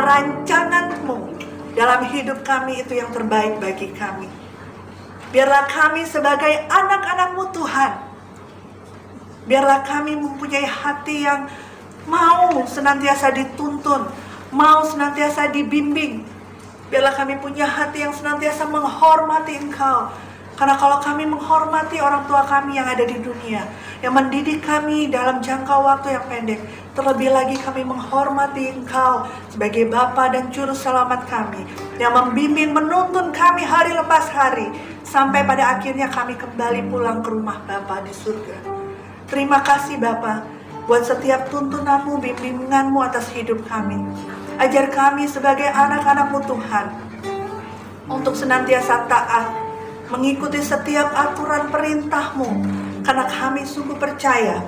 Biarlah rancangan-Mu dalam hidup kami itu yang terbaik bagi kami. Biarlah kami sebagai anak-anak-Mu Tuhan, biarlah kami mempunyai hati yang mau senantiasa dituntun, mau senantiasa dibimbing. Biarlah kami punya hati yang senantiasa menghormati Engkau. Karena kalau kami menghormati orang tua kami yang ada di dunia, yang mendidik kami dalam jangka waktu yang pendek, terlebih lagi kami menghormati Engkau sebagai Bapa dan Juru Selamat kami, yang membimbing menuntun kami hari lepas hari, sampai pada akhirnya kami kembali pulang ke rumah Bapa di surga. Terima kasih Bapa, buat setiap tuntunan-Mu, bimbingan-Mu atas hidup kami. Ajar kami sebagai anak-anak-Mu Tuhan, untuk senantiasa taat, mengikuti setiap aturan perintah-Mu, karena kami sungguh percaya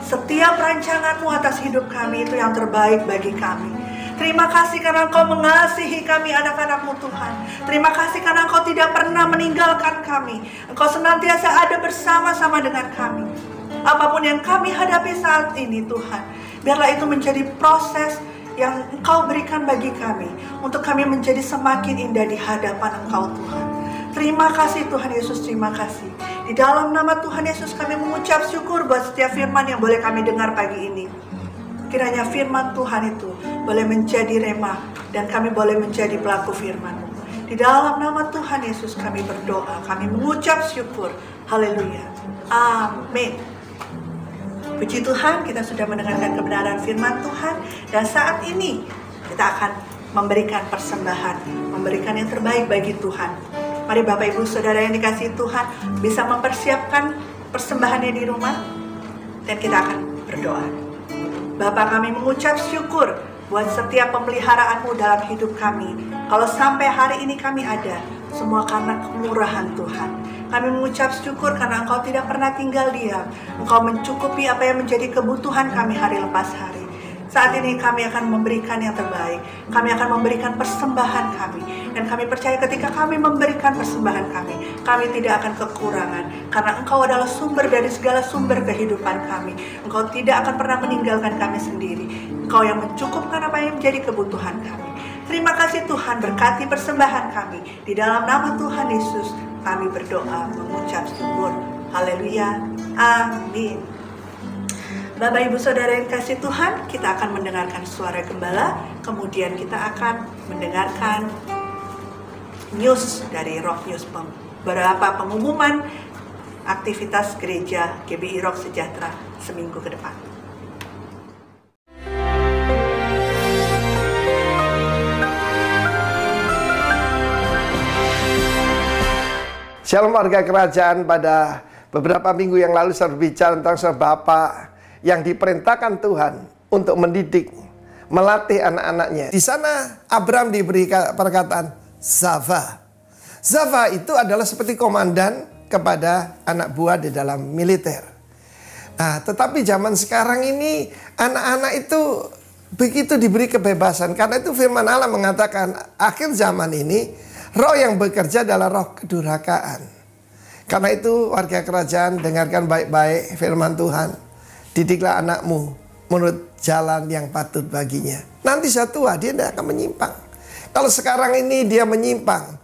setiap rancangan-Mu atas hidup kami itu yang terbaik bagi kami. Terima kasih karena Engkau mengasihi kami anak-anak-Mu Tuhan. Terima kasih karena Engkau tidak pernah meninggalkan kami. Engkau senantiasa ada bersama-sama dengan kami. Apapun yang kami hadapi saat ini Tuhan, biarlah itu menjadi proses yang Engkau berikan bagi kami, untuk kami menjadi semakin indah di hadapan Engkau Tuhan. Terima kasih Tuhan Yesus, terima kasih. Di dalam nama Tuhan Yesus kami mengucap syukur buat setiap firman yang boleh kami dengar pagi ini. Kiranya firman Tuhan itu boleh menjadi rema, dan kami boleh menjadi pelaku firman-Mu. Di dalam nama Tuhan Yesus kami berdoa, kami mengucap syukur. Haleluya. Amin. Puji Tuhan, kita sudah mendengarkan kebenaran firman Tuhan, dan saat ini kita akan memberikan persembahan, memberikan yang terbaik bagi Tuhan. Mari Bapak Ibu Saudara yang dikasihi Tuhan bisa mempersiapkan persembahannya di rumah, dan kita akan berdoa. Bapa, kami mengucap syukur buat setiap pemeliharaan-Mu dalam hidup kami. Kalau sampai hari ini kami ada, semua karena kemurahan Tuhan. Kami mengucap syukur karena Engkau tidak pernah tinggal diam. Engkau mencukupi apa yang menjadi kebutuhan kami hari lepas hari. Saat ini kami akan memberikan yang terbaik. Kami akan memberikan persembahan kami. Dan kami percaya ketika kami memberikan persembahan kami tidak akan kekurangan. Karena Engkau adalah sumber dari segala sumber kehidupan kami. Engkau tidak akan pernah meninggalkan kami sendiri. Engkau yang mencukupkan apa yang menjadi kebutuhan kami. Terima kasih Tuhan, berkati persembahan kami. Di dalam nama Tuhan Yesus kami berdoa, mengucap syukur. Haleluya. Amin. Bapak Ibu Saudara yang kasih Tuhan, kita akan mendengarkan suara gembala, kemudian kita akan mendengarkan news dari Rock News, beberapa pengumuman aktivitas gereja GBI Rock Sejahtera seminggu ke depan. Shalom warga kerajaan, pada beberapa minggu yang lalu saya berbicara tentang seorang bapak yang diperintahkan Tuhan untuk mendidik, melatih anak-anaknya. Di sana Abram diberi perkataan Zava. Zava itu adalah seperti komandan kepada anak buah di dalam militer. Nah, tetapi zaman sekarang ini anak-anak itu begitu diberi kebebasan. Karena itu firman Allah mengatakan akhir zaman ini roh yang bekerja adalah roh kedurhakaan. Karena itu warga kerajaan, dengarkan baik-baik firman Tuhan. Didiklah anakmu menurut jalan yang patut baginya. Nanti suatu tua dia tidak akan menyimpang. Kalau sekarang ini dia menyimpang,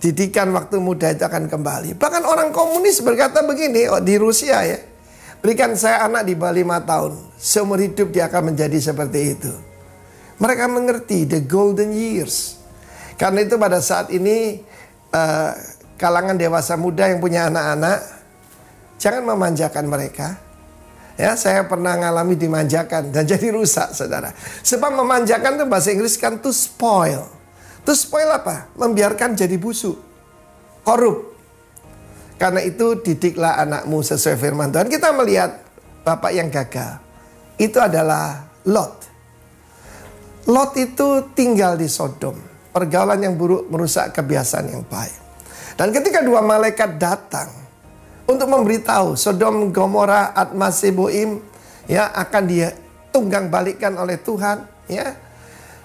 didikan waktu muda itu akan kembali. Bahkan orang komunis berkata begini di Rusia ya, berikan saya anak di bawah 5 tahun, seumur hidup dia akan menjadi seperti itu. Mereka mengerti the golden years. Karena itu pada saat ini kalangan dewasa muda yang punya anak-anak, jangan memanjakan mereka. Ya, saya pernah ngalami dimanjakan dan jadi rusak, saudara. Sebab memanjakan itu bahasa Inggris kan to spoil. To spoil apa? Membiarkan jadi busuk, korup. Karena itu didiklah anakmu sesuai firman Tuhan. Kita melihat bapak yang gagal. Itu adalah Lot. Lot itu tinggal di Sodom. Pergaulan yang buruk merusak kebiasaan yang baik. Dan ketika dua malaikat datang untuk memberitahu Sodom, Gomora, Adma, Seboim ya akan dia tunggang balikan oleh Tuhan ya,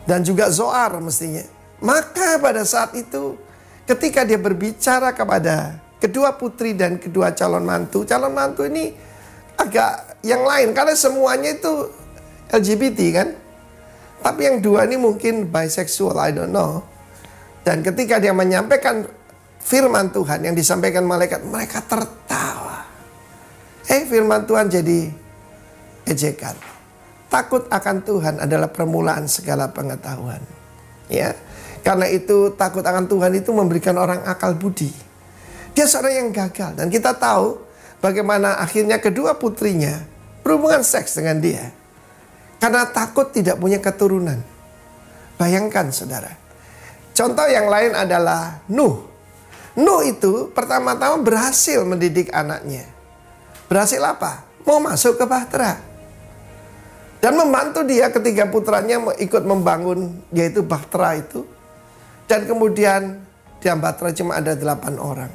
dan juga Zoar mestinya. Maka pada saat itu ketika dia berbicara kepada kedua putri dan kedua calon mantu ini agak yang lain karena semuanya itu LGBT kan. Tapi yang dua ini mungkin bisexual, I don't know. Dan ketika dia menyampaikan firman Tuhan yang disampaikan malaikat, mereka tertawa. Firman Tuhan jadi ejekan. Takut akan Tuhan adalah permulaan segala pengetahuan. Ya, karena itu takut akan Tuhan itu memberikan orang akal budi. Dia seorang yang gagal, dan kita tahu bagaimana akhirnya kedua putrinya berhubungan seks dengan dia. Karena takut tidak punya keturunan. Bayangkan saudara. Contoh yang lain adalah Nuh. Nuh itu pertama-tama berhasil mendidik anaknya. Berhasil apa? Mau masuk ke Bahtera. Dan membantu dia ketika putranya mau ikut membangun yaitu Bahtera itu. Dan kemudian di Bahtera cuma ada 8 orang.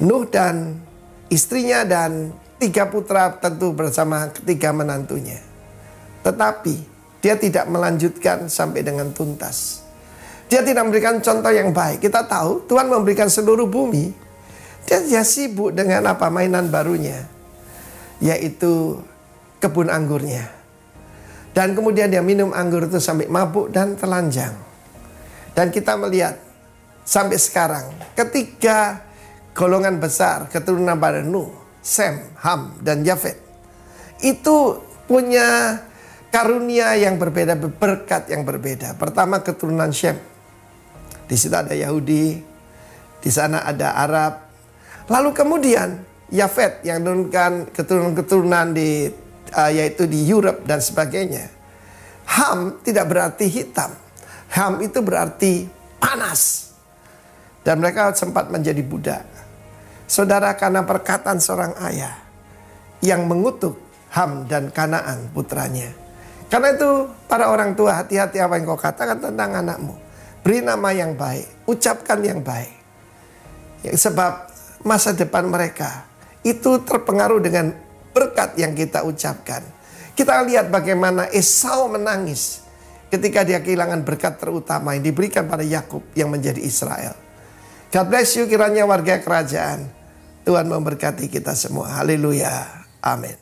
Nuh dan istrinya dan 3 putra tentu bersama 3 menantunya. Tetapi dia tidak melanjutkan sampai dengan tuntas. Dia tidak memberikan contoh yang baik. Kita tahu Tuhan memberikan seluruh bumi. Dia sibuk dengan apa? Mainan barunya. Yaitu kebun anggurnya. Dan kemudian dia minum anggur itu sampai mabuk dan telanjang. Dan kita melihat sampai sekarang ketika golongan besar keturunan pada Nuh, Sem, Ham, dan Yafet itu punya karunia yang berbeda, berkat yang berbeda. Pertama keturunan Shem. Di situ ada Yahudi, di sana ada Arab. Lalu kemudian Yafet yang menurunkan keturunan-keturunan yaitu di Europe dan sebagainya. Ham tidak berarti hitam. Ham itu berarti panas. Dan mereka sempat menjadi budak. Saudara, karena perkataan seorang ayah yang mengutuk Ham dan Kanaan putranya. Karena itu para orang tua, hati-hati apa yang kau katakan tentang anakmu. Beri nama yang baik, ucapkan yang baik. Sebab masa depan mereka itu terpengaruh dengan berkat yang kita ucapkan. Kita lihat bagaimana Esau menangis ketika dia kehilangan berkat terutama yang diberikan pada Yakub yang menjadi Israel. God bless you, kiranya warga kerajaan. Tuhan memberkati kita semua. Haleluya. Amin.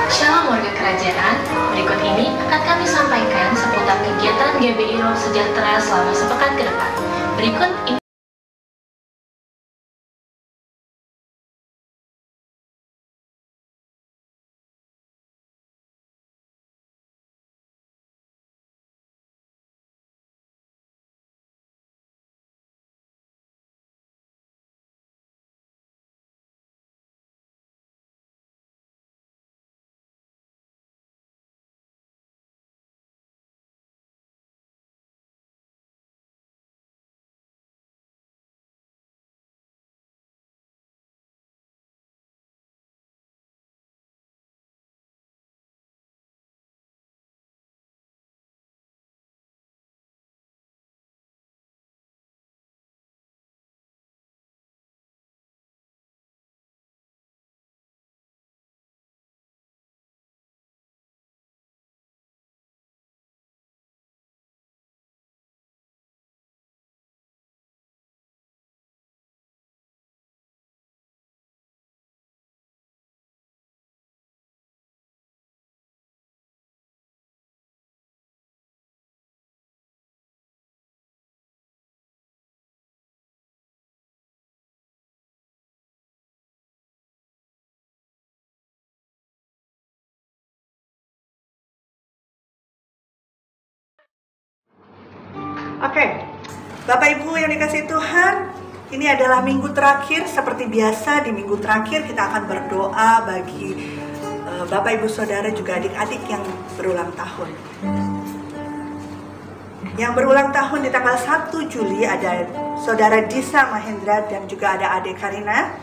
Shalom warga kerajaan, berikut ini akan kami sampaikan seputar kegiatan GBI Roh Sejahtera selama sepekan ke depan. Berikut ini. Oke, Bapak Ibu yang dikasihi Tuhan, ini adalah minggu terakhir. Seperti biasa di minggu terakhir kita akan berdoa bagi Bapak Ibu Saudara juga adik-adik yang berulang tahun. Yang berulang tahun di tanggal 1 Juli ada Saudara Disa Mahendra dan juga ada Adik Karina.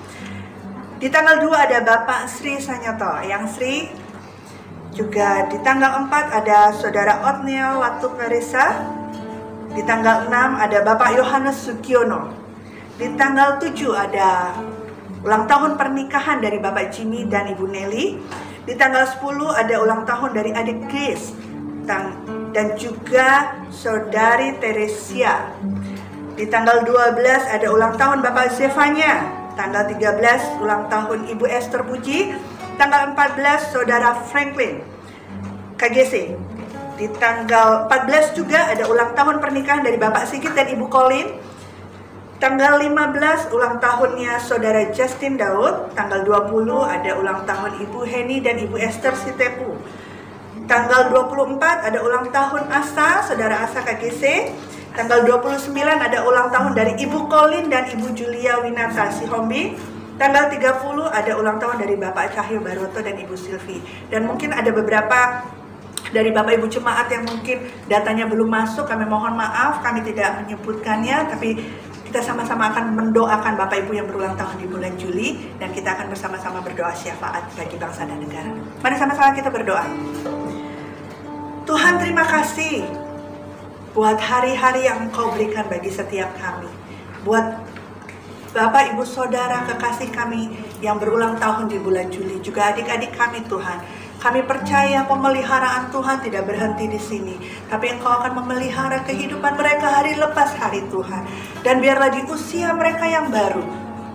Di tanggal 2 ada Bapak Sri Sanyoto, yang Sri. Juga di tanggal 4 ada Saudara Otniel Watu Perisa. Di tanggal 6 ada Bapak Yohanes Sugiono. Di tanggal 7 ada ulang tahun pernikahan dari Bapak Jimmy dan Ibu Nelly. Di tanggal 10 ada ulang tahun dari adik Grace. dan juga Saudari Teresia. Di tanggal 12 ada ulang tahun Bapak Zevanya. Tanggal 13 ulang tahun Ibu Esther Puji. Tanggal 14 Saudara Franklin KGC. Di tanggal 14 juga ada ulang tahun pernikahan dari Bapak Sigit dan Ibu Colin. Tanggal 15 ulang tahunnya Saudara Justin Daud. Tanggal 20 ada ulang tahun Ibu Heni dan Ibu Esther Sitepu. Tanggal 24 ada ulang tahun Asa, Saudara Asa KGC. Tanggal 29 ada ulang tahun dari Ibu Colin dan Ibu Julia Winata Sihombi. Tanggal 30 ada ulang tahun dari Bapak Cahyo Baroto dan Ibu Silvi. Dan mungkin ada beberapa dari Bapak Ibu Jemaat yang mungkin datanya belum masuk, kami mohon maaf, kami tidak menyebutkannya, tapi kita sama-sama akan mendoakan Bapak Ibu yang berulang tahun di bulan Juli, dan kita akan bersama-sama berdoa syafaat bagi bangsa dan negara. Mari sama-sama kita berdoa. Tuhan, terima kasih buat hari-hari yang Engkau berikan bagi setiap kami. Buat Bapak, Ibu, Saudara, kekasih kami yang berulang tahun di bulan Juli, juga adik-adik kami Tuhan. Kami percaya pemeliharaan Tuhan tidak berhenti di sini, tapi Engkau akan memelihara kehidupan mereka hari lepas hari Tuhan. Dan biarlah di usia mereka yang baru,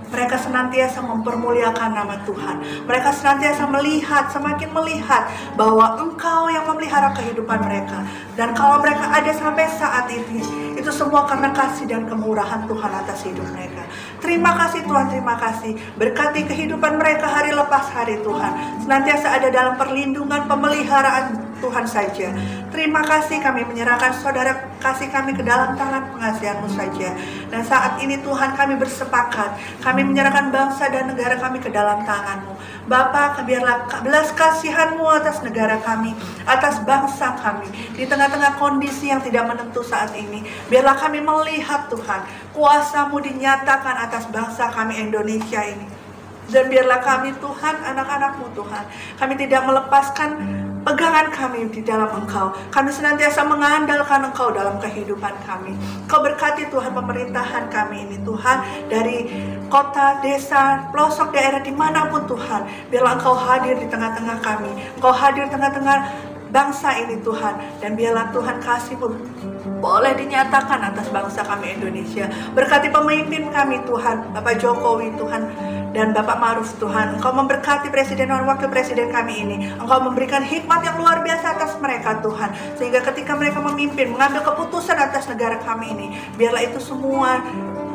mereka senantiasa mempermuliakan nama Tuhan. Mereka senantiasa melihat, semakin melihat bahwa Engkau yang memelihara kehidupan mereka. Dan kalau mereka ada sampai saat ini, itu semua karena kasih dan kemurahan Tuhan atas hidup mereka. Terima kasih Tuhan, terima kasih. Berkati kehidupan mereka hari lepas hari Tuhan. Senantiasa ada dalam perlindungan, pemeliharaan Tuhan saja. Terima kasih, kami menyerahkan saudara kasih kami ke dalam tangan pengasihan-Mu saja. Dan saat ini Tuhan, kami bersepakat, kami menyerahkan bangsa dan negara kami ke dalam tangan-Mu. Bapa, biarlah belas kasihan-Mu atas negara kami, atas bangsa kami, di tengah-tengah kondisi yang tidak menentu saat ini. Biarlah kami melihat Tuhan, kuasa-Mu dinyatakan atas bangsa kami Indonesia ini. Dan biarlah kami Tuhan, anak-anak-Mu Tuhan, kami tidak melepaskan pegangan kami di dalam Engkau. Kami senantiasa mengandalkan Engkau dalam kehidupan kami. Engkau berkati Tuhan pemerintahan kami ini Tuhan, dari kota, desa, pelosok daerah dimanapun Tuhan. Biarlah Engkau hadir di tengah-tengah kami. Engkau hadir di tengah-tengah bangsa ini Tuhan. Dan biarlah Tuhan kasih-Mu boleh dinyatakan atas bangsa kami Indonesia. Berkati pemimpin kami Tuhan, Bapak Jokowi Tuhan, dan Bapak Maruf Tuhan. Engkau memberkati presiden dan wakil presiden kami ini. Engkau memberikan hikmat yang luar biasa atas mereka Tuhan, sehingga ketika mereka memimpin, mengambil keputusan atas negara kami ini, biarlah itu semua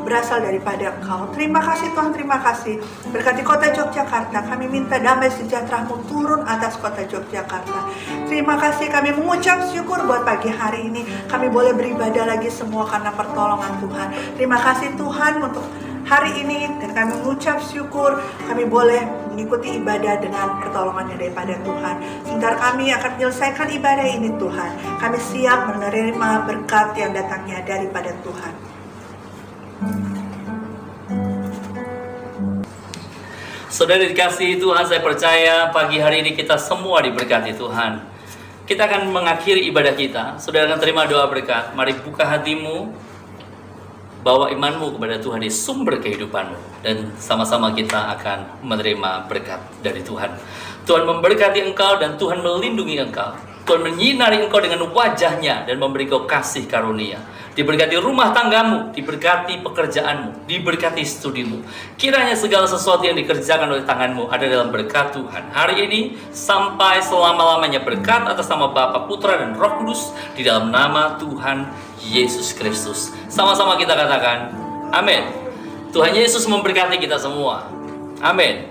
berasal daripada Engkau. Terima kasih Tuhan, terima kasih. Berkati kota Yogyakarta, kami minta damai sejahtera-Mu turun atas kota Yogyakarta. Terima kasih, kami mengucap syukur buat pagi hari ini. Kami boleh beribadah lagi semua karena pertolongan Tuhan. Terima kasih Tuhan untuk hari ini, dan kami mengucap syukur kami boleh mengikuti ibadah dengan pertolongannya daripada Tuhan. Sebentar kami akan menyelesaikan ibadah ini Tuhan. Kami siap menerima berkat yang datangnya daripada Tuhan. Saudara dikasihi Tuhan, saya percaya pagi hari ini kita semua diberkati Tuhan. Kita akan mengakhiri ibadah kita. Saudara akan terima doa berkat. Mari buka hatimu, bawa imanmu kepada Tuhan di sumber kehidupanmu, dan sama-sama kita akan menerima berkat dari Tuhan. Tuhan memberkati engkau dan Tuhan melindungi engkau. Tuhan menyinari engkau dengan wajahnya dan memberi engkau kasih karunia. Diberkati rumah tanggamu, diberkati pekerjaanmu, diberkati studimu. Kiranya segala sesuatu yang dikerjakan oleh tanganmu ada dalam berkat Tuhan. Hari ini sampai selama-lamanya berkat atas nama Bapa, Putra, dan Roh Kudus, di dalam nama Tuhan Yesus Kristus. Sama-sama kita katakan, amin. Tuhan Yesus memberkati kita semua. Amin.